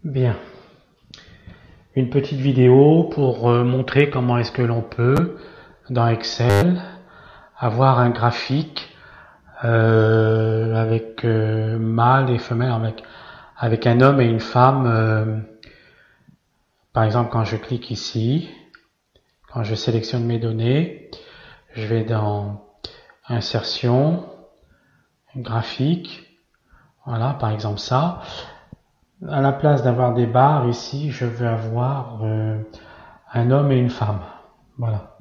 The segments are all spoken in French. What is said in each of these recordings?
Bien, une petite vidéo pour montrer comment est-ce que l'on peut, dans Excel, avoir un graphique avec mâle et femelle, avec un homme et une femme. Par exemple, quand je clique ici, quand je sélectionne mes données, je vais dans Insertion, Graphique, voilà, par exemple ça. À la place d'avoir des barres ici, je vais avoir un homme et une femme, voilà,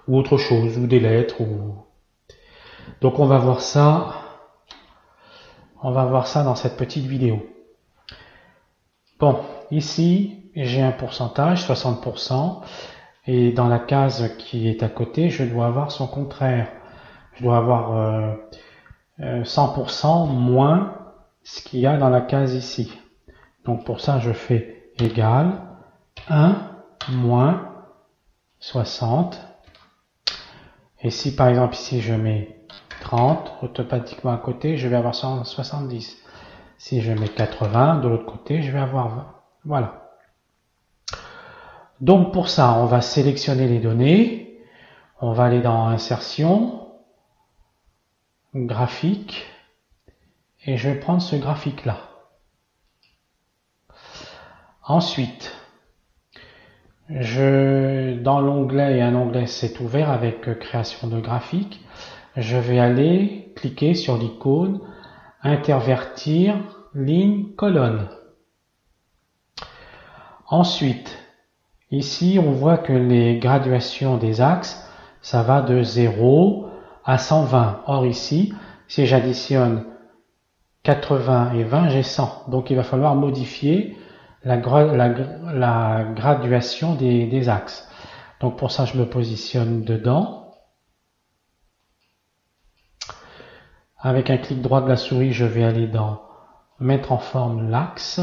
ou autre chose, ou des lettres, ou... Donc on va voir ça dans cette petite vidéo. Bon, ici j'ai un pourcentage, 60%, et dans la case qui est à côté, je dois avoir son contraire. Je dois avoir 100% moins ce qu'il y a dans la case ici. Donc pour ça, je fais égal 1 moins 60. Et si par exemple ici je mets 30, automatiquement à côté, je vais avoir 170. Si je mets 80, de l'autre côté, je vais avoir 20. Voilà. Donc pour ça, on va sélectionner les données. On va aller dans Insertion, Graphique, et je vais prendre ce graphique-là. Ensuite, dans l'onglet, il y a un onglet c'est ouvert avec création de graphique. Je vais aller cliquer sur l'icône intervertir ligne colonne. Ensuite, ici on voit que les graduations des axes, ça va de 0 à 120. Or ici, si j'additionne 80 et 20, j'ai 100. Donc il va falloir modifier la graduation des axes. Donc pour ça, je me positionne dedans. Avec un clic droit de la souris, je vais aller dans Mettre en forme l'axe.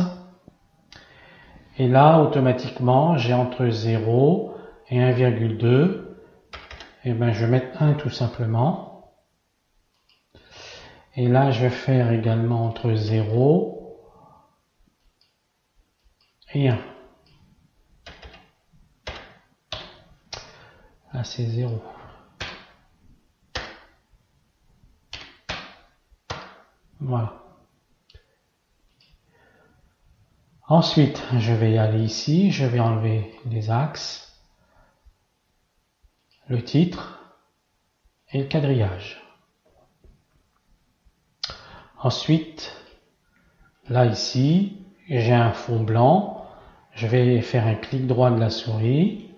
Et là, automatiquement, j'ai entre 0 et 1,2. Et bien, je vais mettre 1 tout simplement. Et là, je vais faire également entre 0 et 1. Là, c'est 0. Voilà. Ensuite, je vais aller ici, je vais enlever les axes, le titre et le quadrillage. Ensuite, là ici, j'ai un fond blanc, je vais faire un clic droit de la souris,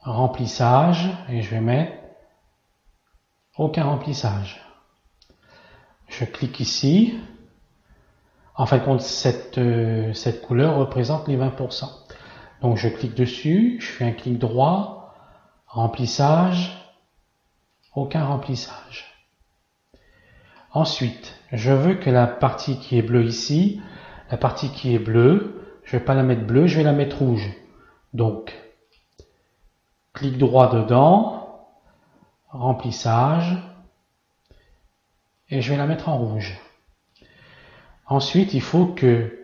remplissage, et je vais mettre aucun remplissage. Je clique ici. En fin de compte, cette couleur représente les 20%. Donc je clique dessus, je fais un clic droit, remplissage, aucun remplissage. Ensuite, je veux que la partie qui est bleue ici, la partie qui est bleue, je ne vais pas la mettre bleue, je vais la mettre rouge. Donc, clic droit dedans, remplissage, et je vais la mettre en rouge. Ensuite, il faut que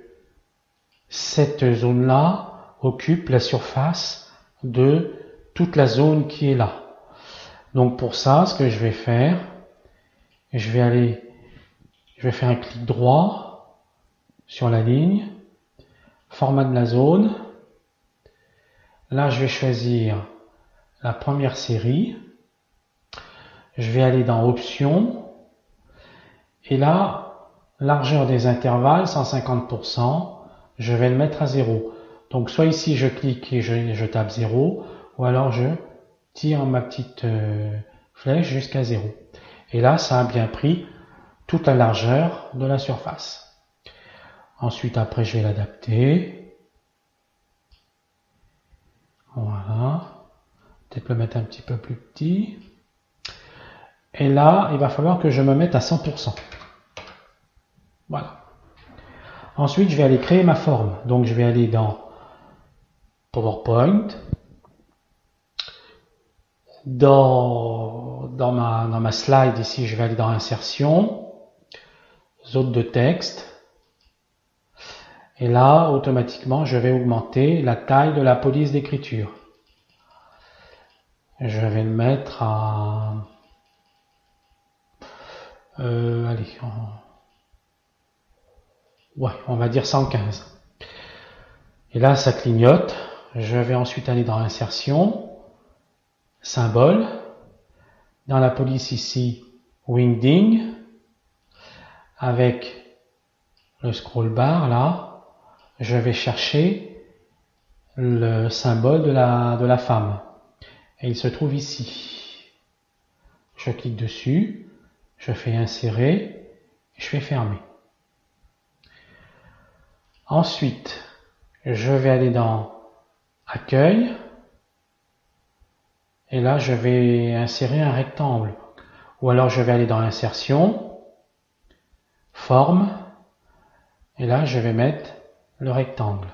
cette zone-là occupe la surface de toute la zone qui est là. Donc pour ça, ce que je vais faire, je vais faire un clic droit sur la ligne, format de la zone. Là, je vais choisir la première série. Je vais aller dans Options. Et là, largeur des intervalles, 150%, je vais le mettre à 0. Donc soit ici je clique et je tape 0, ou alors je tire ma petite flèche jusqu'à 0. Et là, ça a bien pris toute la largeur de la surface. Ensuite, après, je vais l'adapter. Voilà. Peut-être le mettre un petit peu plus petit. Et là, il va falloir que je me mette à 100%. Voilà. Ensuite, je vais aller créer ma forme. Donc, je vais aller dans PowerPoint. Dans ma slide, ici, je vais aller dans Insertion, Zone de texte. Et là, automatiquement, je vais augmenter la taille de la police d'écriture. Je vais le mettre à... allez, ouais, on va dire 115. Et là, ça clignote. Je vais ensuite aller dans Insertion, Symbole. Dans la police ici, Wingding. Avec le scroll bar là, je vais chercher le symbole de la femme. Et il se trouve ici. Je clique dessus, je fais insérer, et je fais fermer. Ensuite, je vais aller dans Accueil, et là je vais insérer un rectangle. Ou alors je vais aller dans Insertion, Forme, et là je vais mettre le rectangle.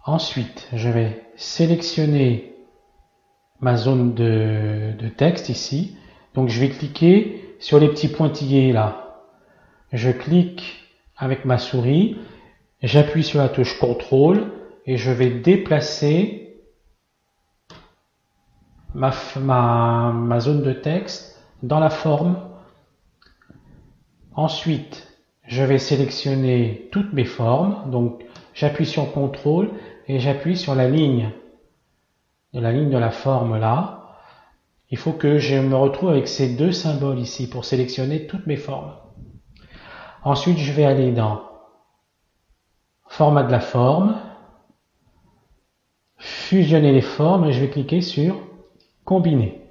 Ensuite, je vais sélectionner ma zone de texte ici. Donc je vais cliquer sur les petits pointillés là. Je clique avec ma souris, j'appuie sur la touche CTRL et je vais déplacer ma zone de texte dans la forme. Ensuite, je vais sélectionner toutes mes formes. Donc j'appuie sur CTRL et j'appuie sur la ligne de la forme là. Il faut que je me retrouve avec ces deux symboles ici pour sélectionner toutes mes formes. Ensuite, je vais aller dans Format de la forme, fusionner les formes et je vais cliquer sur Combiner.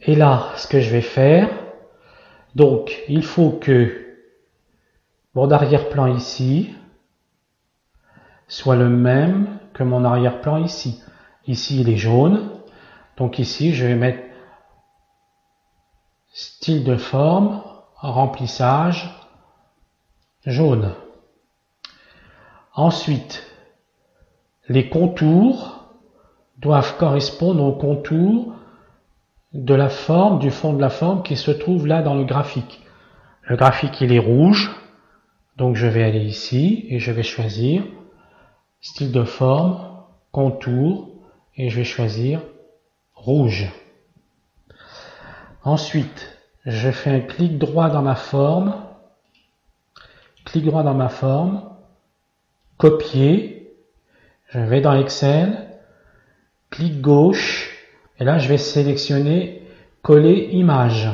Et là, ce que je vais faire, donc il faut que mon arrière-plan ici soit le même que mon arrière-plan ici. Ici, il est jaune. Donc ici, je vais mettre style de forme, remplissage, jaune. Ensuite, les contours doivent correspondre aux contours de la forme, du fond de la forme qui se trouve là dans le graphique. Le graphique, il est rouge. Donc je vais aller ici et je vais choisir style de forme, contour, et je vais choisir rouge. Ensuite, je fais un clic droit dans ma forme, copier, je vais dans Excel, clic gauche, et là je vais sélectionner coller image.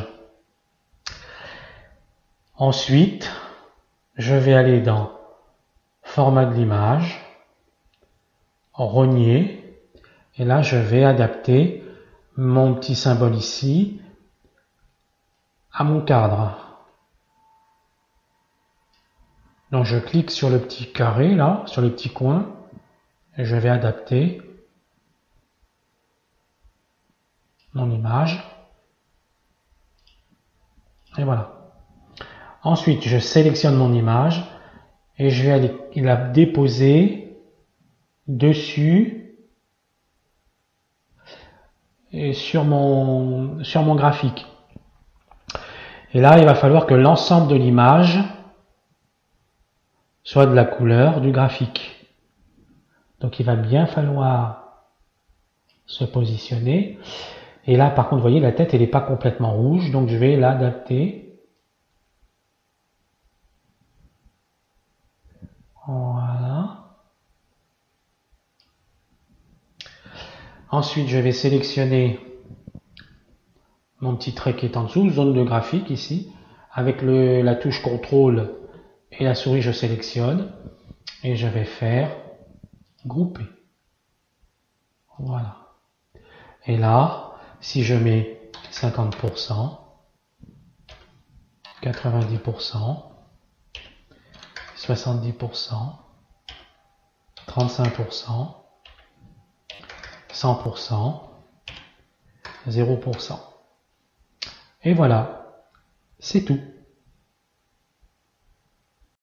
Ensuite, je vais aller dans format de l'image, rogner, et là je vais adapter mon petit symbole ici à mon cadre. Donc je clique sur le petit carré là, sur le petit coin, et je vais adapter mon image. Et voilà. Ensuite, je sélectionne mon image et je vais aller la déposer dessus et sur mon graphique. Et là, il va falloir que l'ensemble de l'image soit de la couleur du graphique. Donc il va bien falloir se positionner. Et là, par contre, vous voyez, la tête, elle n'est pas complètement rouge, donc je vais l'adapter. Voilà. Ensuite, je vais sélectionner mon petit trait qui est en dessous, zone de graphique ici. Avec la touche CTRL et la souris, je sélectionne. Et je vais faire grouper. Voilà. Et là, si je mets 50%, 90%, 70%, 35%, 100%, 0%. Et voilà, c'est tout.